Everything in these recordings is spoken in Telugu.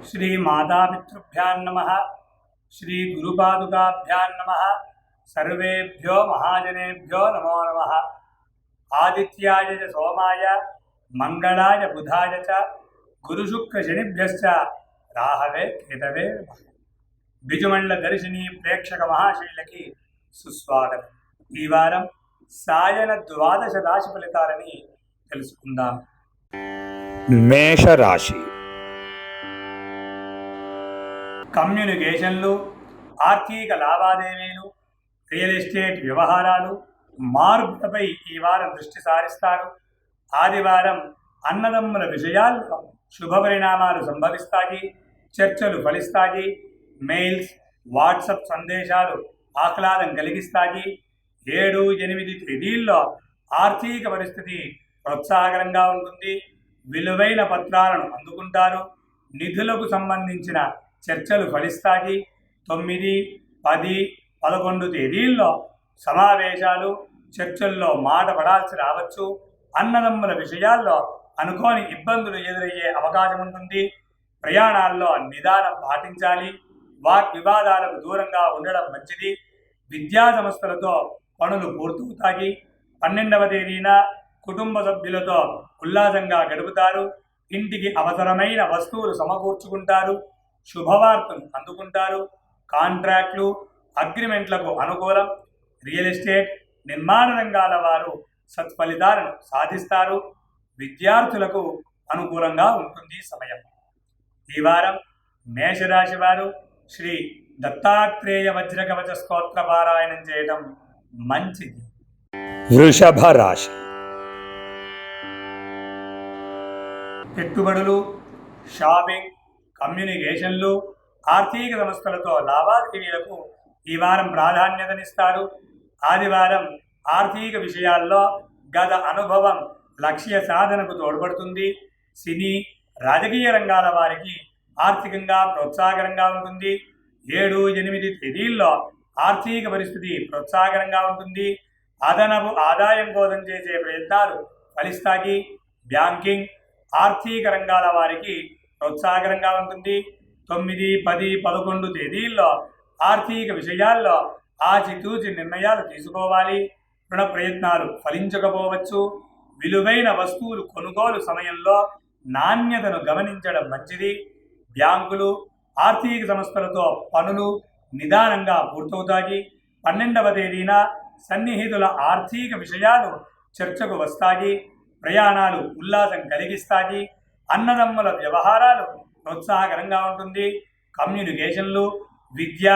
श्री मातापितृभ्यां नमः। श्री गुरुपादुकाभ्यां नमः। सर्वेभ्यो महाजनेभ्यो नमो नमः। आदित्याय च सोमाय मंगलाय बुधाय च गुरुशुक्रशनिभ्यश्च राहवे केतवे नमः। बिजुमंडल दर्शिनी प्रेक्षक महाशैलकी सुस्वागతం। ఈ వారం సాయన ద్వాదశ రాశి ఫలితాలని తెలుసుకుందాం. మేషరాశి. కమ్యూనికేషన్లు, ఆర్థిక లావాదేవీలు, రియల్ ఎస్టేట్ వ్యవహారాలు, మార్పులపై ఈ వారం దృష్టి సారిస్తారు. ఆదివారం అన్నదమ్ముల విషయాల్లో శుభ పరిణామాలు సంభవిస్తాయి. చర్చలు ఫలిస్తాయి. మెయిల్స్, వాట్సప్ సందేశాలు ఆహ్లాదం కలిగిస్తాయి. 7-8 తేదీల్లో ఆర్థిక పరిస్థితి ప్రోత్సాహకరంగా ఉంటుంది. విలువైన పత్రాలను అందుకుంటారు. నిధులకు సంబంధించిన చర్చలు ఫలిస్తాయి. 9, 10, 11 తేదీల్లో సమావేశాలు, చర్చల్లో మాట పడాల్సి రావచ్చు. అన్నదమ్ముల విషయాల్లో అనుకోని ఇబ్బందులు ఎదురయ్యే అవకాశం ఉంటుంది. ప్రయాణాల్లో నిదానం పాటించాలి. వాగ్వివాదాలకు దూరంగా ఉండడం మంచిది. విద్యా సంస్థలతో పనులు పూర్తవుతాయి. 12వ తేదీన కుటుంబ సభ్యులతో ఉల్లాసంగా గడుపుతారు. ఇంటికి అవసరమైన వస్తువులు సమకూర్చుకుంటారు. శుభవార్తలు అందుకుంటారు. కాంట్రాక్ట్లు, అగ్రిమెంట్లకు అనుకూలం. రియల్ ఎస్టేట్, నిర్మాణ రంగాల వారు సత్ఫలితాలను సాధిస్తారు. విద్యార్థులకు అనుకూలంగా ఉంటుంది సమయం. ఈ వారం మేషరాశి వారు శ్రీ దత్తాత్రేయ వజ్రకవచ స్తోత్ర పారాయణం చేయడం మంచిది. వృషభ రాశి. పెట్టుబడులు, షాపింగ్, కమ్యూనికేషన్లు, ఆర్థిక సంస్థలతో లావాదేవీలకు ఈ వారం ప్రాధాన్యతనిస్తారు. ఆదివారం ఆర్థిక విషయాల్లో గత అనుభవం లక్ష్య సాధనకు తోడ్పడుతుంది. సినీ, రాజకీయ రంగాల వారికి ఆర్థికంగా ప్రోత్సాహకరంగా ఉంటుంది. 7-8 తేదీల్లో ఆర్థిక పరిస్థితి ప్రోత్సాహకరంగా ఉంటుంది. అదనపు ఆదాయం కోసం చేసే ప్రయత్నాలు ఫలిస్తాయి. బ్యాంకింగ్, ఆర్థిక రంగాల వారికి ప్రోత్సాహకరంగా ఉంటుంది. 9, 10, 11 తేదీల్లో ఆర్థిక విషయాల్లో ఆచితూచి నిర్ణయాలు తీసుకోవాలి. రుణ ప్రయత్నాలు ఫలించకపోవచ్చు. విలువైన వస్తువులు కొనుగోలు సమయంలో నాణ్యతను గమనించడం మంచిది. బ్యాంకులు, ఆర్థిక సంస్థలతో పనులు నిదానంగా పూర్తవుతాయి. 12వ తేదీన సన్నిహితుల ఆర్థిక విషయాలు చర్చకు వస్తాయి. ప్రయాణాలు ఉల్లాసం కలిగిస్తాయి. అన్నదమ్ముల వ్యవహారాలు ప్రోత్సాహకరంగా ఉంటుంది. కమ్యూనికేషన్లు, విద్య,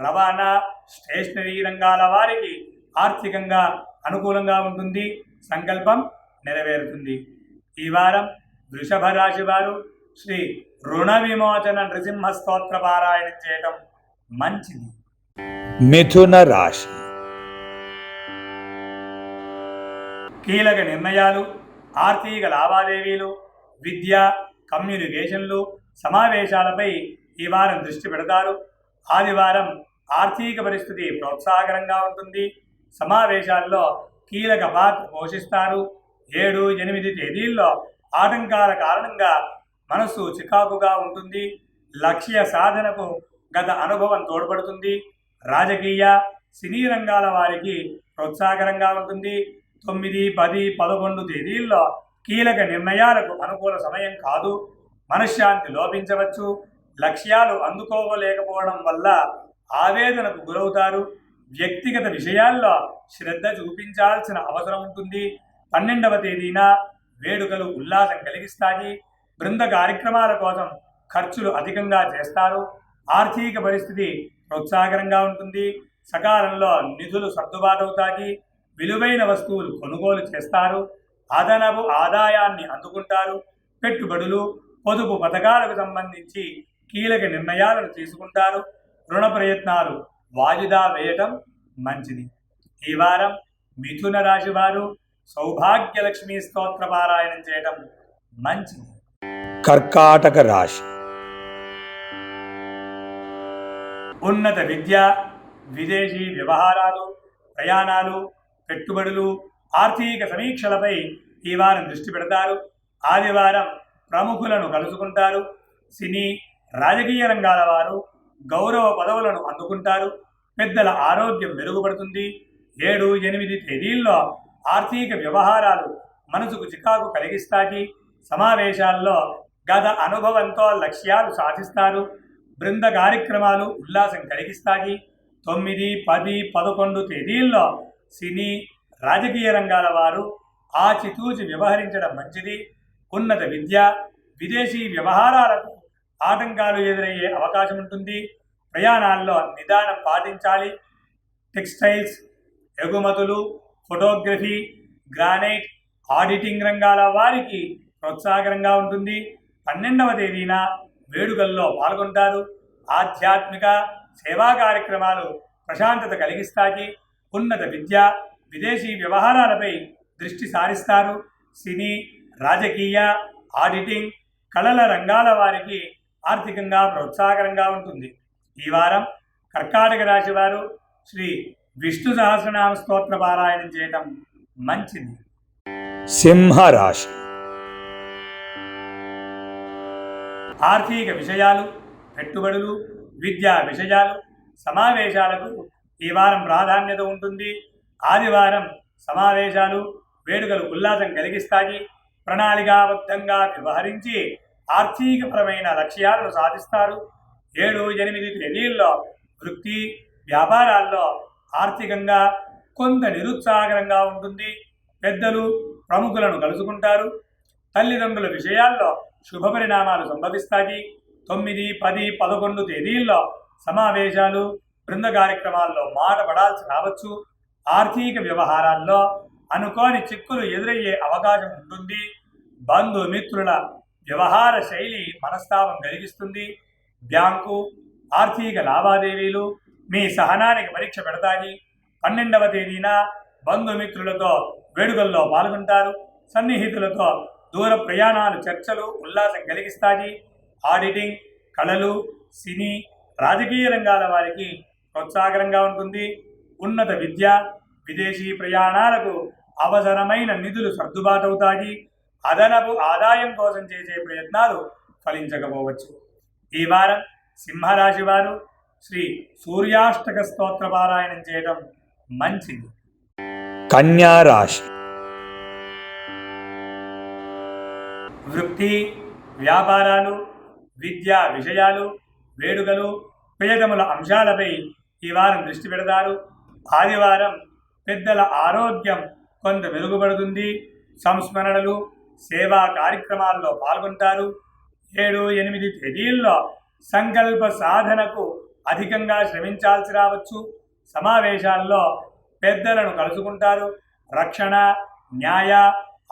రవాణా, స్టేషనరీ రంగాల వారికి ఆర్థికంగా అనుకూలంగా ఉంటుంది. సంకల్పం నెరవేరుతుంది. ఈ వారం వృషభ రాశి వారు శ్రీ రుణ విమోచన నృసింహ స్తోత్ర పారాయణం చేయడం మంచిది. మిథున రాశి. కీలక నిర్ణయాలు, ఆర్థిక లావాదేవీలు, విద్య, కమ్యూనికేషన్లు, సమావేశాలపై ఈ వారం దృష్టి పెడతారు. ఆదివారం ఆర్థిక పరిస్థితి ప్రోత్సాహకరంగా ఉంటుంది. సమావేశాల్లో కీలక పాత్ర పోషిస్తారు. 7-8 తేదీల్లో ఆటంకాల కారణంగా మనసు చికాకుగా ఉంటుంది. లక్ష్య సాధనకు గత అనుభవం తోడ్పడుతుంది. రాజకీయ, సినీ రంగాల వారికి ప్రోత్సాహకరంగా ఉంటుంది. 9, 10, 11 తేదీల్లో కీలక నిర్ణయాలకు అనుకూల సమయం కాదు. మనశ్శాంతి లోపించవచ్చు. లక్ష్యాలు అందుకోలేకపోవడం వల్ల ఆవేదనకు గురవుతారు. వ్యక్తిగత విషయాల్లో శ్రద్ధ చూపించాల్సిన అవసరం ఉంటుంది. 12వ తేదీన వేడుకలు ఉల్లాసం కలిగిస్తాయి. బృంద కార్యక్రమాల కోసం ఖర్చులు అధికంగా చేస్తారు. ఆర్థిక పరిస్థితి ప్రోత్సాహకరంగా ఉంటుంది. సకాలంలో నిధులు సర్దుబాటవుతాయి. విలువైన వస్తువులు కొనుగోలు చేస్తారు. అదనపు ఆదాయాన్ని అందుకుంటారు. పెట్టుబడులు, పొదుపు పథకాలకు సంబంధించి కీలక నిర్ణయాలను తీసుకుంటారు. రుణ ప్రయత్నాలు వాయిదా వేయటం మంచిది. ఈ వారం మిథున రాశి వారు సౌభాగ్యలక్ష్మి స్తోత్ర పారాయణం చేయడం మంచిది. కర్కాటక రాశి. ఉన్నత విద్య, విదేశీ వ్యవహారాలు, ప్రయాణాలు, పెట్టుబడులు, ఆర్థిక సమీక్షలపై ఈ వారం దృష్టి పెడతారు. ఆదివారం ప్రముఖులను కలుసుకుంటారు. సినీ, రాజకీయ రంగాల వారు గౌరవ పదవులను అందుకుంటారు. పెద్దల ఆరోగ్యం మెరుగుపడుతుంది. 7, 8 తేదీల్లో ఆర్థిక వ్యవహారాలు మనసుకు చికాకు కలిగిస్తాయి. సమావేశాల్లో గత అనుభవంతో లక్ష్యాలు సాధిస్తారు. బృంద కార్యక్రమాలు ఉల్లాసం కలిగిస్తాయి. 9, 10, 11 తేదీల్లో సినీ రాజకీయ రంగాల వారు ఆచితూచి వ్యవహరించడం మంచిది. ఉన్నత విద్య, విదేశీ వ్యవహారాలకు ఆటంకాలు ఎదురయ్యే అవకాశం ఉంటుంది. ప్రయాణాల్లో నిదానం పాటించాలి. టెక్స్టైల్స్, ఎగుమతులు, ఫోటోగ్రఫీ, గ్రానైట్, ఆడిటింగ్ రంగాల వారికి ప్రోత్సాహకరంగా ఉంటుంది. 12వ తేదీన వేడుకల్లో పాల్గొంటారు. ఆధ్యాత్మిక సేవా కార్యక్రమాలు ప్రశాంతత కలిగిస్తాయి. ఉన్నత విద్య, విదేశీ వ్యవహారాలపై దృష్టి సారిస్తారు. సినీ, రాజకీయ, ఆడిటింగ్, కళల రంగాల వారికి ఆర్థికంగా ప్రోత్సాహకరంగా ఉంటుంది. ఈ వారం కర్కాటక రాశి వారు శ్రీ విష్ణు సహస్రనామ స్తోత్ర పారాయణం చేయటం మంచిది. సింహరాశి. ఆర్థిక విషయాలు, పెట్టుబడులు, విద్యా విషయాలు, సమావేశాలకు ఈ వారం ప్రాధాన్యత ఉంటుంది. ఆదివారం సమావేశాలు, వేడుకలు ఉల్లాసం కలిగిస్తాయి. ప్రణాళికాబద్ధంగా వ్యవహరించి ఆర్థికపరమైన లక్ష్యాలను సాధిస్తారు. 7, 8 తేదీల్లో వృత్తి, వ్యాపారాల్లో ఆర్థికంగా కొంత నిరుత్సాహకరంగా ఉంటుంది. పెద్దలు, ప్రముఖులను కలుసుకుంటారు. తల్లిదండ్రుల విషయాల్లో శుభ పరిణామాలు సంభవిస్తాయి. 9, 10, 11 తేదీల్లో సమావేశాలు, బృంద కార్యక్రమాల్లో మాట పడాల్సి రావచ్చు. ఆర్థిక వ్యవహారాల్లో అనుకోని చిక్కులు ఎదురయ్యే అవకాశం ఉంటుంది. బంధుమిత్రుల వ్యవహార శైలి మనస్తాపం కలిగిస్తుంది. బ్యాంకు, ఆర్థిక లావాదేవీలు మీ సహనానికి పరీక్ష పెడతాయి. 12వ తేదీన బంధుమిత్రులతో వేడుకల్లో పాల్గొంటారు. సన్నిహితులతో దూర ప్రయాణాలు, చర్చలు ఉల్లాసం కలిగిస్తాయి. ఆడిటింగ్, కళలు, సినీ, రాజకీయ రంగాల వారికి ప్రోత్సాహకరంగా ఉంటుంది. ఉన్నత విద్య, విదేశీ ప్రయాణాలకు అవసరమైన నిధులు సర్దుబాటవుతాయి. అదనపు ఆదాయం కోసం చేసే ప్రయత్నాలు ఫలించకపోవచ్చు. ఈ వారం సింహరాశి వారు శ్రీ సూర్యాష్టక స్తోత్ర పారాయణం చేయడం మంచిది. కన్యా రాశి. వృత్తి, వ్యాపారాలు, విద్యా విషయాలు, వేడుకలు, ప్రియతముల అంశాలపై ఈ వారం దృష్టి పెడతారు. ఆదివారం పెద్దల ఆరోగ్యం కొంత మెరుగుపడుతుంది. సంస్మరణలు, సేవా కార్యక్రమాల్లో పాల్గొంటారు. 7, 8 తేదీల్లో సంకల్ప సాధనకు అధికంగా శ్రమించాల్సి రావచ్చు. సమావేశాల్లో పెద్దలను కలుసుకుంటారు. రక్షణ, న్యాయ,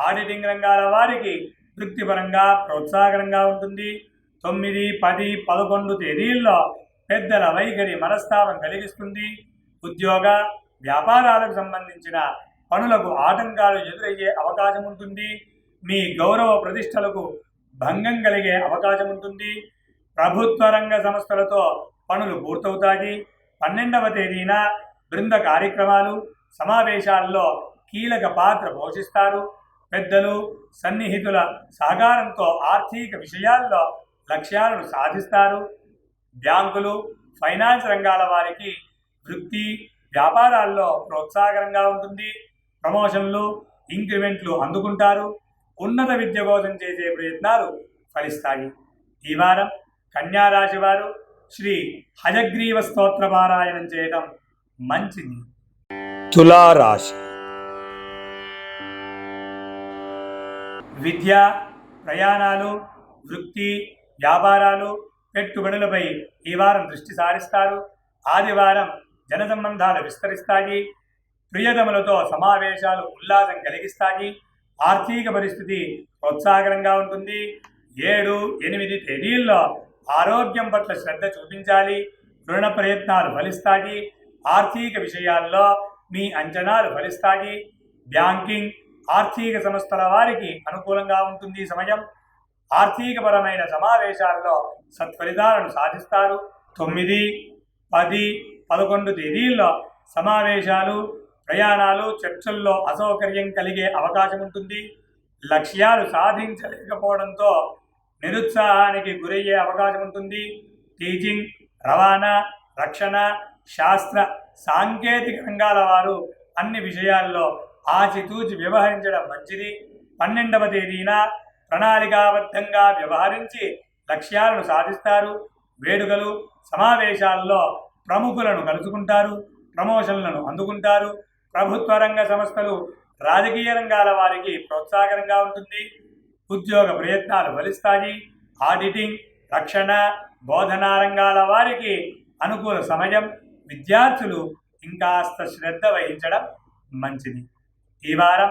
ఆడిటింగ్ రంగాల వారికి వృత్తిపరంగా ప్రోత్సాహకరంగా ఉంటుంది. 9, 10, 11 తేదీల్లో పెద్దల వైఖరి మనస్తాపం కలిగిస్తుంది. ఉద్యోగ, వ్యాపారాలకు సంబంధించిన పనులకు ఆటంకాలు ఎదురయ్యే అవకాశం ఉంటుంది. మీ గౌరవ ప్రతిష్టలకు భంగం కలిగే అవకాశం ఉంటుంది. ప్రభుత్వ రంగ సంస్థలతో పనులు పూర్తవుతాయి. 12వ తేదీన బృంద కార్యక్రమాలు, సమావేశాల్లో కీలక పాత్ర పోషిస్తారు. పెద్దలు, సన్నిహితుల సహకారంతో ఆర్థిక విషయాల్లో లక్ష్యాలను సాధిస్తారు. బ్యాంకులు, ఫైనాన్స్ రంగాల వారికి వృత్తి, వ్యాపారాల్లో ప్రోత్సాహకరంగా ఉంటుంది. ప్రమోషన్లు, ఇంక్రిమెంట్లు అందుకుంటారు. ఉన్నత విద్య కోసం చేసే ప్రయత్నాలు ఫలిస్తాయి. ఈ వారం కన్యా రాశి వారు శ్రీ హయగ్రీవ స్తోత్ర పారాయణం చేయడం మంచిది. తులారాశి. విద్య, ప్రయాణాలు, వృత్తి, వ్యాపారాలు, పెట్టుబడులపై ఈ వారం దృష్టి సారిస్తారు. ఆదివారం జన సంబంధాలు విస్తరిస్తాయి. ప్రియతములతో సమావేశాలు ఉల్లాసం కలిగిస్తాయి. ఆర్థిక పరిస్థితి ప్రోత్సాహకరంగా ఉంటుంది. 7, 8 తేదీల్లో ఆరోగ్యం పట్ల శ్రద్ధ చూపించాలి. రుణ ప్రయత్నాలు ఫలిస్తాయి. ఆర్థిక విషయాల్లో మీ అంచనాలు ఫలిస్తాయి. బ్యాంకింగ్, ఆర్థిక సంస్థల వారికి అనుకూలంగా ఉంటుంది సమయం. ఆర్థికపరమైన సమావేశాల్లో సత్ఫలితాలను సాధిస్తారు. 9, 10, 11 తేదీల్లో సమావేశాలు, ప్రయాణాలు, చర్చల్లో అసౌకర్యం కలిగే అవకాశం ఉంటుంది. లక్ష్యాలు సాధించలేకపోవడంతో నిరుత్సాహానికి గురయ్యే అవకాశం ఉంటుంది. టీచింగ్, రవాణా, రక్షణ, శాస్త్ర, సాంకేతిక రంగాల వారు అన్ని విషయాల్లో ఆచితూచి వ్యవహరించడం మంచిది. 12వ తేదీన ప్రణాళికాబద్ధంగా వ్యవహరించి లక్ష్యాలను సాధిస్తారు. వేడుకలు, సమావేశాల్లో ప్రముఖులను కలుసుకుంటారు, ప్రమోషన్లను అందుకుంటారు. ప్రభుత్వ రంగ సంస్థలు, రాజకీయ రంగాల వారికి ప్రోత్సాహకరంగా ఉంటుంది. ఉద్యోగ ప్రయత్నాలు ఫలిస్తాయి. ఆడిటింగ్, రక్షణ, బోధనా రంగాల వారికి అనుకూల సమయం. విద్యార్థులు ఇంకాస్త శ్రద్ధ వహించడం మంచిది. ఈ వారం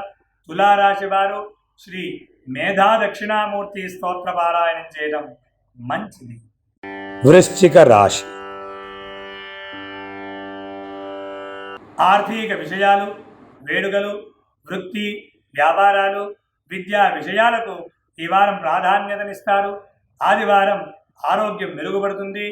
తులారాశి వారు శ్రీ మేధా దక్షిణామూర్తి స్తోత్ర పారాయణం చేయడం మంచిది. వృశ్చిక రాశి. ఆర్థిక విషయాలు, వేడుకలు, వృత్తి, వ్యాపారాలు, విద్యా విషయాలకు ఈ వారం ప్రాధాన్యతనిస్తారు. ఆదివారం ఆరోగ్యం మెరుగుపడుతుంది.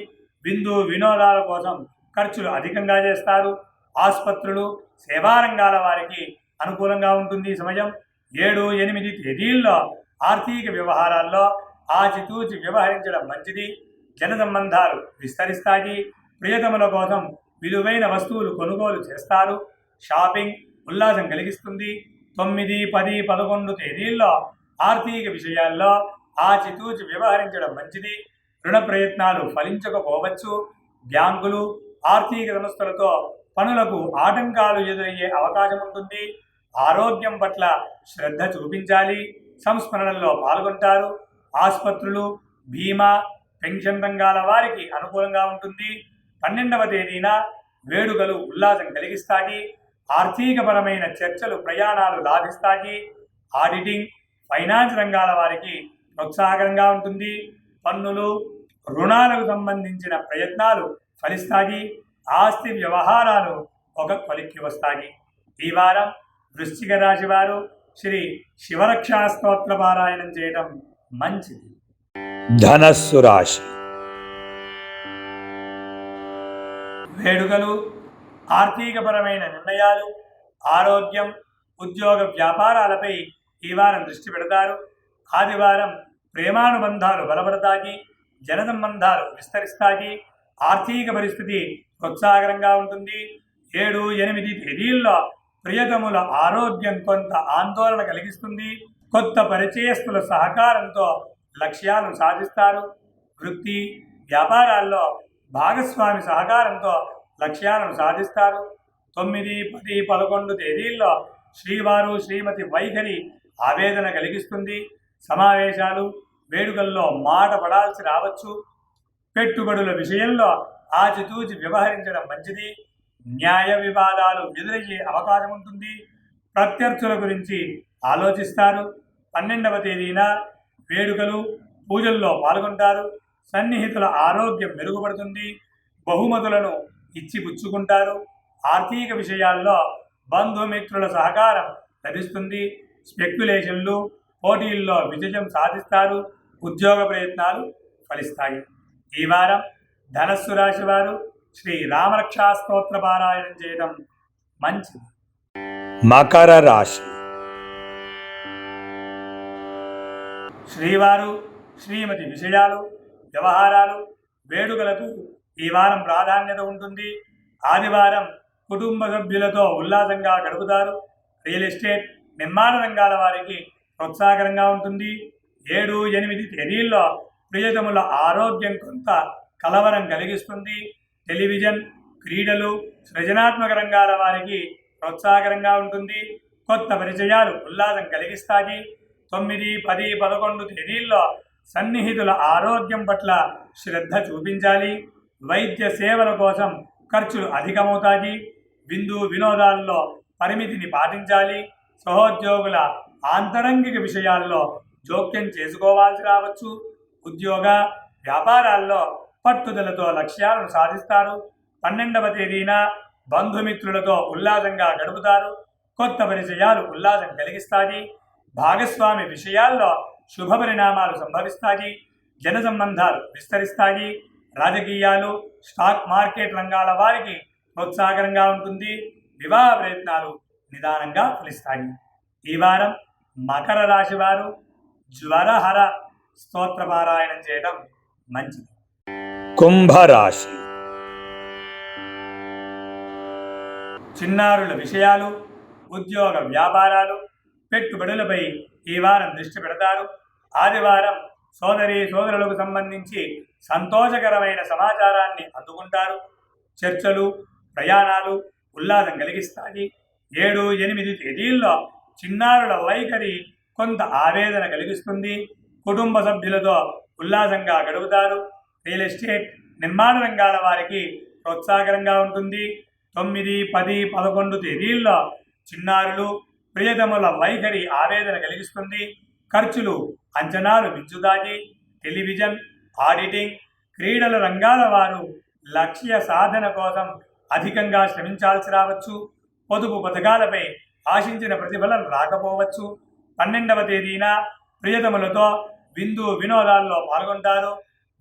విందు వినోదాల కోసం ఖర్చులు అధికంగా చేస్తారు. ఆసుపత్రులు, సేవా రంగాల వారికి అనుకూలంగా ఉంటుంది సమయం. 7, 8 తేదీల్లో ఆర్థిక వ్యవహారాల్లో ఆచితూచి వ్యవహరించడం మంచిది. జన సంబంధాలు విస్తరిస్తాయి. ప్రియతముల కోసం విలువైన వస్తువులు కొనుగోలు చేస్తారు. షాపింగ్ ఉల్లాసం కలిగిస్తుంది. 9, 10, 11 తేదీల్లో ఆర్థిక విషయాల్లో ఆచితూచి వ్యవహరించడం మంచిది. రుణ ప్రయత్నాలు ఫలించకపోవచ్చు. బ్యాంకులు, ఆర్థిక సంస్థలతో పనులకు ఆటంకాలు ఎదురయ్యే అవకాశం ఉంటుంది. ఆరోగ్యం పట్ల శ్రద్ధ చూపించాలి. సంస్మరణల్లో పాల్గొంటారు. ఆసుపత్రులు, బీమా, పెన్షన్ రంగాల వారికి అనుకూలంగా ఉంటుంది. 12వ తేదీన వేడుకలు ఉల్లాసం కలిగిస్తాయి. ఆర్థికపరమైన చర్చలు, ప్రయాణాలు లాభిస్తాయి. ఆడిటింగ్, ఫైనాన్స్ రంగాల వారికి ప్రోత్సాహకరంగా ఉంటుంది. పన్నులు, రుణాలకు సంబంధించిన ప్రయత్నాలు ఫలిస్తాయి. ఆస్తి వ్యవహారాలు ఒక కొలిక్కి వస్తాయి. ఈ వారం వృశ్చిక రాశి వారు శ్రీ శివరక్షా స్తోత్ర పారాయణం చేయడం మంచిది. ధనస్సు రాశి. వేడుకలు, ఆర్థికపరమైన నిర్ణయాలు, ఆరోగ్యం, ఉద్యోగ వ్యాపారాలపై ఈ వారం దృష్టి పెడతారు. ఆదివారం ప్రేమానుబంధాలు బలపడతాయి. జన సంబంధాలు విస్తరిస్తాయి. ఆర్థిక పరిస్థితి ప్రోత్సాహకరంగా ఉంటుంది. 7, 8 తేదీల్లో ప్రియతముల ఆరోగ్యం కొంత ఆందోళన కలిగిస్తుంది. కొత్త పరిచయస్తుల సహకారంతో లక్ష్యాలను సాధిస్తారు. వృత్తి, వ్యాపారాల్లో భాగస్వామి సహకారంతో లక్ష్యాలను సాధిస్తారు. 9, 10, 11 తేదీల్లో శ్రీవారు, శ్రీమతి వైఖరి ఆవేదన కలిగిస్తుంది. సమావేశాలు, వేడుకల్లో మాట పడాల్సి రావచ్చు. పెట్టుబడుల విషయంలో ఆచితూచి వ్యవహరించడం మంచిది. న్యాయ వివాదాలు ఎదురయ్యే అవకాశం ఉంటుంది. ప్రత్యర్థుల గురించి ఆలోచిస్తారు. 12వ తేదీన వేడుకలు, పూజల్లో పాల్గొంటారు. సన్నిహితుల ఆరోగ్యం మెరుగుపడుతుంది. బహుమతులను ఇచ్చి పుచ్చుకుంటారు. ఆర్థిక విషయాల్లో బంధుమిత్రుల సహకారం లభిస్తుంది. స్పెక్యులేషన్లు, పోటీల్లో విజయం సాధిస్తారు. ఉద్యోగ ప్రయత్నాలు ఫలిస్తాయి. ఈ వారం ధనస్సు రాశి వారు శ్రీ రామరక్షా స్తోత్ర పారాయణం చేయడం మంచిది. మకర రాశి. శ్రీవారు, శ్రీమతి విషయాలు, వ్యవహారాలు, వేడుకలకు ఈ వారం ప్రాధాన్యత ఉంటుంది. ఆదివారం కుటుంబ సభ్యులతో ఉల్లాసంగా గడుపుతారు. రియల్ ఎస్టేట్, నిర్మాణ రంగాల వారికి ప్రోత్సాహకరంగా ఉంటుంది. 7, 8 తేదీల్లో ప్రియతముల ఆరోగ్యం కొంత కలవరం కలిగిస్తుంది. టెలివిజన్, క్రీడలు, సృజనాత్మక రంగాల వారికి ప్రోత్సాహకరంగా ఉంటుంది. కొత్త పరిచయాలు ఉల్లాసం కలిగిస్తాయి. 9, 10, 11 తేదీల్లో సన్నిహితుల ఆరోగ్యం పట్ల శ్రద్ధ చూపించాలి. వైద్య సేవల కోసం ఖర్చులు అధికమవుతాయి. విందు వినోదాల్లో పరిమితిని పాటించాలి. సహోద్యోగుల ఆంతరంగిక విషయాల్లో జోక్యం చేసుకోవాల్సి రావచ్చు. ఉద్యోగ వ్యాపారాల్లో పట్టుదలతో లక్ష్యాలను సాధిస్తారు. 12వ తేదీన బంధుమిత్రులతో ఉల్లాసంగా గడుపుతారు. కొత్త పరిచయాలు ఉల్లాసం కలిగిస్తాయి. భాగస్వామి విషయాల్లో శుభ పరిణామాలు సంభవిస్తాయి. జన సంబంధాలు విస్తరిస్తాయి. రాజకీయాలు, స్టాక్ మార్కెట్ రంగాల వారికి ప్రోత్సాహకరంగా ఉంటుంది. వివాహ ప్రయత్నాలు నిదానంగా ఫలిస్తాయి. ఈ వారం మకర రాశి వారు జ్వరహర స్తోత్ర పారాయణం చేయడం మంచిది. కుంభరాశి. చిన్నారుల విషయాలు, ఉద్యోగ వ్యాపారాలు, పెట్టుబడులపై ఈ వారం దృష్టి పెడతారు. ఆదివారం సోదరులకు సంబంధించి సంతోషకరమైన సమాచారాన్ని అందుకుంటారు. చర్చలు, ప్రయాణాలు ఉల్లాసం కలిగిస్తాయి. 7, 8 తేదీల్లో చిన్నారుల వైఖరి కొంత ఆవేదన కలిగిస్తుంది. కుటుంబ సభ్యులతో ఉల్లాసంగా గడుపుతారు. రియల్ ఎస్టేట్, నిర్మాణ రంగాల వారికి ప్రోత్సాహకరంగా ఉంటుంది. 9, 10, 11 తేదీల్లో చిన్నారులు, ప్రియతముల వైఖరి ఆవేదన కలిగిస్తుంది. ఖర్చులు అంచనాలు మించుతాయి. టెలివిజన్, ఆడిటింగ్, క్రీడల రంగాల వారు లక్ష్య సాధన కోసం అధికంగా శ్రమించాల్సి రావచ్చు. పొదుపు పథకాలపై ఆశించిన ప్రతిఫలం రాకపోవచ్చు. 12వ తేదీన ప్రియతములతో విందు వినోదాల్లో పాల్గొంటారు.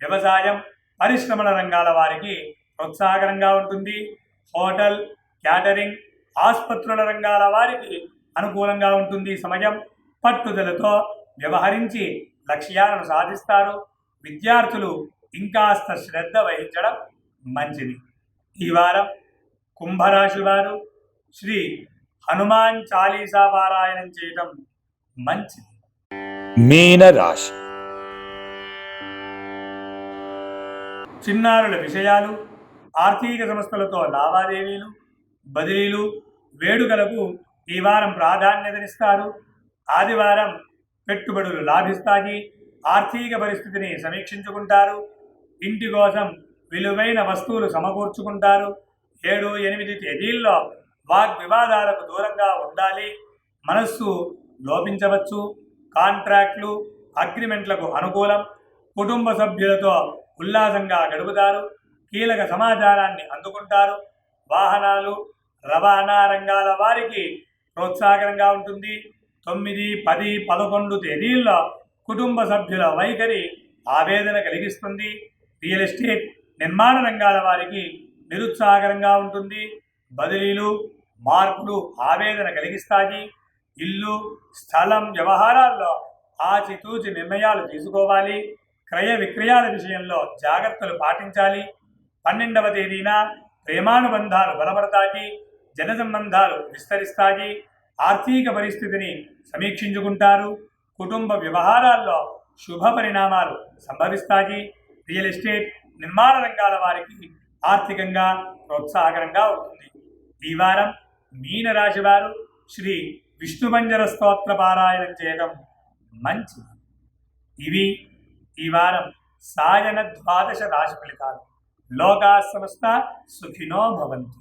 వ్యవసాయం, పరిశ్రమల రంగాల వారికి ప్రోత్సాహకరంగా ఉంటుంది. హోటల్, క్యాటరింగ్, ఆసుపత్రుల రంగాల వారికి అనుకూలంగా ఉంటుంది. సమయం పట్టుదలతో వ్యవహరించి లక్ష్యాలను సాధిస్తారు. విద్యార్థులు ఇంకాస్త శ్రద్ధ వహించడం మంచిది. ఈ వారం కుంభరాశి వారు శ్రీ హనుమాన్ చాలీసా పారాయణం చేయడం మంచిది. మీనరాశి. చిన్నారుల విషయాలు, ఆర్థిక సంస్థలతో లావాదేవీలు, బదిలీలు, వేడుకలకు ఈ వారం ప్రాధాన్యతనిస్తారు. ఆదివారం పెట్టుబడులు లాభిస్తాయి. ఆర్థిక పరిస్థితిని సమీక్షించుకుంటారు. ఇంటి కోసం విలువైన వస్తువులు సమకూర్చుకుంటారు. 7, 8 తేదీల్లో వాగ్వివాదాలకు దూరంగా ఉండాలి. మనస్సు లోపించవచ్చు. కాంట్రాక్ట్లు, అగ్రిమెంట్లకు అనుకూలం. కుటుంబ సభ్యులతో ఉల్లాసంగా గడుపుతారు. కీలక సమాచారాన్ని అందుకుంటారు. వాహనాలు, రవాణా రంగాల వారికి ప్రోత్సాహకరంగా ఉంటుంది. 9, 10, 11 తేదీల్లో కుటుంబ సభ్యుల వైఖరి ఆవేదన కలిగిస్తుంది. రియల్ ఎస్టేట్, నిర్మాణ రంగాల వారికి నిరుత్సాహకరంగా ఉంటుంది. బదిలీలు, మార్పులు ఆవేదన కలిగిస్తాయి. ఇల్లు, స్థలం వ్యవహారాల్లో ఆచితూచి నిర్ణయాలు తీసుకోవాలి. క్రయ విక్రయాల విషయంలో జాగ్రత్తలు పాటించాలి. 12వ తేదీన ప్రేమానుబంధాలు బలపడతాయి. జన సంబంధాలు విస్తరిస్తాయి. ఆర్థిక పరిస్థితిని సమీక్షించుకుంటారు. కుటుంబ వ్యవహారాల్లో శుభ పరిణామాలు సంభవిస్తాయి. రియల్ ఎస్టేట్, నిర్మాణ రంగాల వారికి ఆర్థికంగా ప్రోత్సాహకరంగా ఉంటుంది. ఈ వారం మీనరాశి వారు శ్రీ విష్ణుమంజర స్తోత్ర పారాయణం చేయడం మంచిది. ఇవి ఈ వారం సాయన 12 రాశి ఫలితాలు. లోకా సమస్త సుఖినో భవంతు.